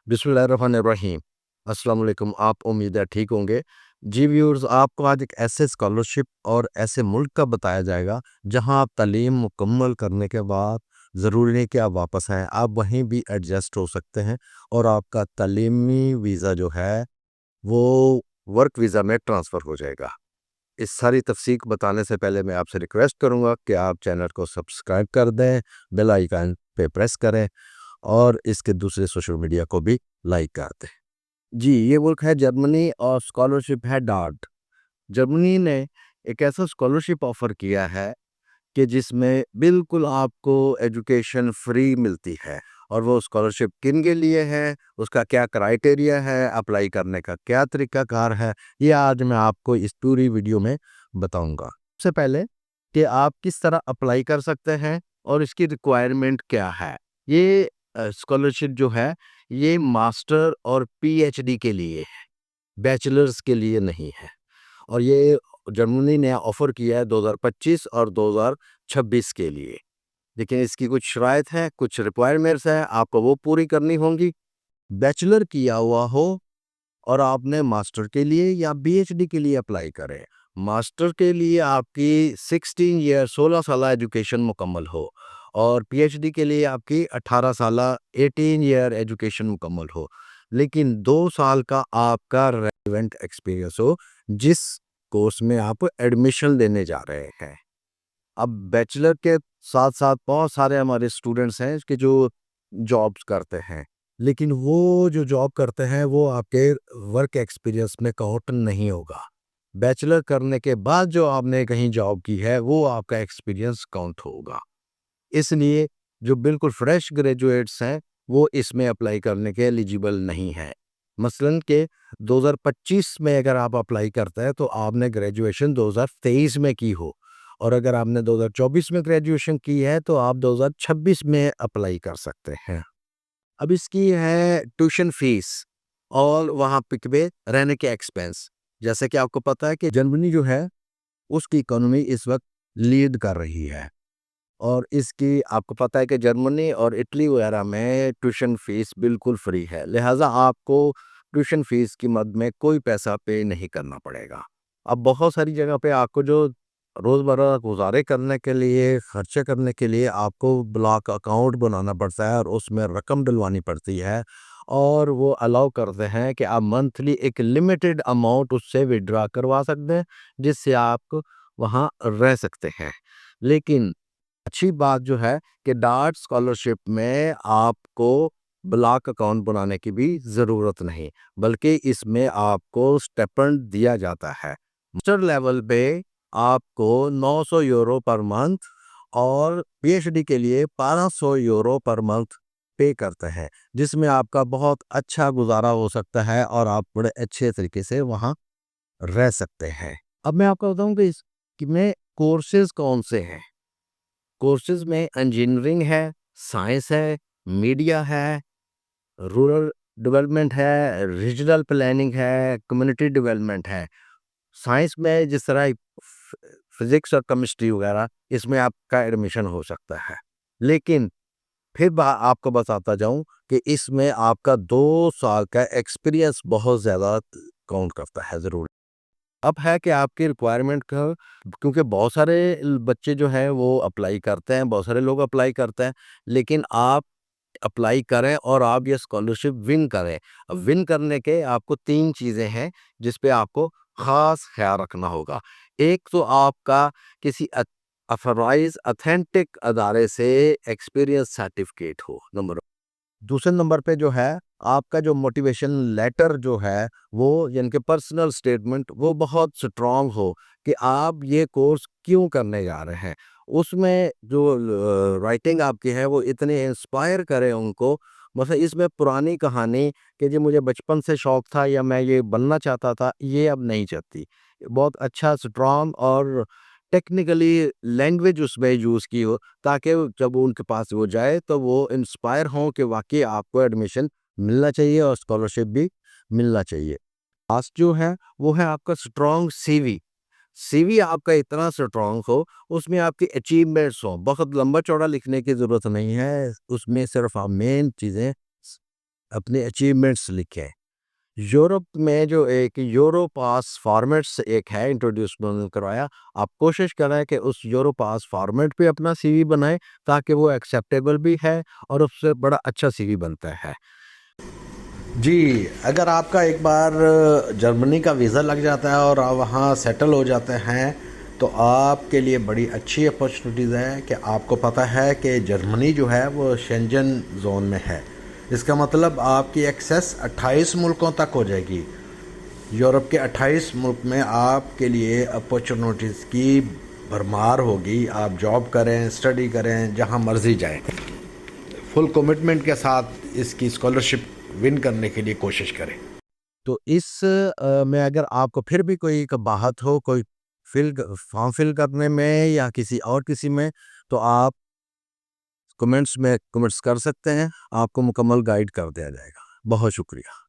बिस्मिल्लाहिर्रहमानिर्रहीम। अस्सलाम वालेकुम। आप उम्मीद है ठीक होंगे। जी व्यूअर्स, आपको आज एक ऐसे स्कॉलरशिप और ऐसे मुल्क का बताया जाएगा जहां आप तालीम मुकम्मल करने के बाद ज़रूरी नहीं कि आप वापस आएँ, आप वहीं भी एडजस्ट हो सकते हैं और आपका तालीमी वीज़ा जो है वो वर्क वीज़ा में ट्रांसफ़र हो जाएगा। इस सारी तफसील बताने से पहले मैं आपसे रिक्वेस्ट करूँगा कि आप चैनल को सब्सक्राइब कर दें, बेल आइकन पे प्रेस करें और इसके दूसरे सोशल मीडिया को भी लाइक कर दें। जी, ये मुल्क है जर्मनी और स्कॉलरशिप है डार्ट। जर्मनी ने एक ऐसा स्कॉलरशिप ऑफ़र किया है कि जिसमें बिल्कुल आपको एजुकेशन फ्री मिलती है और वो स्कॉलरशिप किन के लिए है, उसका क्या क्राइटेरिया है, अप्लाई करने का क्या तरीक़ाकार है, ये आज मैं आपको इस पूरी वीडियो में बताऊँगा। सबसे पहले कि आप किस तरह अप्लाई कर सकते हैं और इसकी रिक्वायरमेंट क्या है। ये स्कॉलरशिप जो है, ये मास्टर और पीएचडी के लिए है, बैचलर्स के लिए नहीं है। और ये जर्मनी ने ऑफ़र किया है 2025 और 2026 के लिए। लेकिन इसकी कुछ शराइत हैं, कुछ रिक्वायरमेंट्स हैं, आपको वो पूरी करनी होंगी। बैचलर किया हुआ हो और आपने मास्टर के लिए या पीएचडी के लिए अप्लाई करें। मास्टर के लिए आपकी 16 ईयर 16 साला एजुकेशन मुकम्मल हो और पीएचडी के लिए आपकी 18 साला 18 ईयर एजुकेशन मुकम्मल हो। लेकिन 2 साल का आपका रेलेवेंट एक्सपीरियंस हो, जिस कोर्स में आप एडमिशन लेने जा रहे हैं। अब बैचलर के साथ-साथ बहुत सारे हमारे स्टूडेंट्स हैं कि जो जॉब्स करते हैं, लेकिन वो जो जॉब करते हैं वो आपके वर्क एक्सपीरियंस में काउंट नहीं होगा। बैचलर करने के बाद जो आपने कहीं जॉब की है, वो आपका एक्सपीरियंस काउंट होगा। इसलिए जो बिल्कुल फ्रेश ग्रेजुएट्स हैं, वो इसमें अप्लाई करने के एलिजिबल नहीं हैं। मसलन कि 2025 में अगर आप अप्लाई करते हैं, तो आपने ग्रेजुएशन 2023 में की हो और अगर आपने 2024 में ग्रेजुएशन की है, तो आप 2026 में अप्लाई कर सकते हैं। अब इसकी है ट्यूशन फीस और वहाँ पे रहने के एक्सपेंस। जैसे कि आपको पता है कि जर्मनी जो है, उसकी इकोनॉमी इस वक़्त लीड कर रही है। और इसकी आपको पता है कि जर्मनी और इटली वगैरह में ट्यूशन फ़ीस बिल्कुल फ्री है। लिहाज़ा आपको ट्यूशन फ़ीस की मद में कोई पैसा पे नहीं करना पड़ेगा। अब बहुत सारी जगह पे आपको जो रोज़मर्रा गुज़ारे करने के लिए, खर्चे करने के लिए आपको ब्लॉक अकाउंट बनाना पड़ता है और उसमें रकम डलवानी पड़ती है और वो अलाउ करते हैं कि आप मंथली एक लिमिटेड अमाउंट उससे विथड्रॉ करवा सकते हैं, जिससे आप वहाँ रह सकते हैं। लेकिन अच्छी बात जो है कि डार्ट स्कॉलरशिप में आपको ब्लॉक अकाउंट बनाने की भी ज़रूरत नहीं, बल्कि इसमें आपको स्टिपेंड दिया जाता है। मास्टर लेवल पे आपको 900 यूरो पर मंथ और पीएचडी के लिए 1200 यूरो पर मंथ पे करते हैं, जिसमें आपका बहुत अच्छा गुजारा हो सकता है और आप बड़े अच्छे तरीके से वहाँ रह सकते हैं। अब मैं आपको बताऊँ कि इसमें कोर्सेज़ कौन से हैं। कोर्सेज़ में इंजीनियरिंग है, साइंस है, मीडिया है, रूरल डेवलपमेंट है, रीजनल प्लानिंग है, कम्युनिटी डेवलपमेंट है। साइंस में जिस तरह फिज़िक्स और केमिस्ट्री वगैरह, इसमें आपका एडमिशन हो सकता है। लेकिन फिर आपको बताता जाऊँ कि इसमें आपका 2 साल का एक्सपीरियंस बहुत ज़्यादा काउंट करता है ज़रूर। अब है कि आपकी रिक्वायरमेंट का, क्योंकि बहुत सारे बच्चे जो हैं वो अप्लाई करते हैं, बहुत सारे लोग अप्लाई करते हैं, लेकिन आप अप्लाई करें और आप ये स्कॉलरशिप विन करें। अब विन करने के आपको 3 चीज़ें हैं जिस पे आपको ख़ास ख़्याल रखना होगा। एक तो आपका किसी ऑथराइज़ ऑथेंटिक अदारे से एक्सपीरियंस सर्टिफ़िकेट हो, नंबर। दूसरे नंबर पे जो है, आपका जो मोटिवेशन लेटर जो है, वो यानी कि पर्सनल स्टेटमेंट वो बहुत स्ट्रॉन्ग हो कि आप ये कोर्स क्यों करने जा रहे हैं। उसमें जो राइटिंग आपकी है वो इतनी इंस्पायर करे उनको, मतलब इसमें पुरानी कहानी कि जी मुझे बचपन से शौक था या मैं ये बनना चाहता था, ये अब नहीं चलती। बहुत अच्छा स्ट्रॉन्ग और टेक्निकली लैंग्वेज उसमें यूज़ की हो, ताकि जब वो उनके पास वो जाए तो वो इंस्पायर हों कि वाक़ई आपको एडमिशन मिलना चाहिए और स्कॉलरशिप भी मिलना चाहिए। लास्ट जो है वो है आपका स्ट्रॉन्ग सीवी। सीवी आपका इतना स्ट्रॉन्ग हो, उसमें आपकी अचीवमेंट्स हों, बहुत लंबा-चौड़ा लिखने की ज़रूरत नहीं है, उसमें सिर्फ़ आप मेन चीज़ें अपने अचीवमेंट्स लिखें। यूरोप में जो एक यूरोपास फॉर्मेट्स एक है इंट्रोड्यूस उन्होंने करवाया, आप कोशिश करें कि उस यूरोपास फॉर्मेट पे अपना सीवी बनाएँ ताकि वो एक्सेप्टेबल भी है और उससे बड़ा अच्छा सीवी बनता है। जी, अगर आपका एक बार जर्मनी का वीज़ा लग जाता है और आप वहाँ सेटल हो जाते हैं, तो आपके लिए बड़ी अच्छी अपॉर्चुनिटीज़ है कि आपको पता है कि जर्मनी जो है वो शेंजन ज़ोन में है। इसका मतलब आपकी एक्सेस 28 मुल्कों तक हो जाएगी। यूरोप के 28 मुल्क में आपके लिए अपॉर्चुनिटीज़ की भरमार होगी। आप जॉब करें, स्टडी करें, जहाँ मर्ज़ी जाएँ। फुल कमिटमेंट के साथ इसकी स्कॉलरशिप विन करने के लिए कोशिश करें। तो इस में अगर आपको फिर भी कोई कबाहत हो, कोई फॉर्म फिल करने में या किसी में, तो आप कमेंट्स में कमेंट्स कर सकते हैं, आपको मुकम्मल गाइड कर दिया जाएगा। बहुत शुक्रिया।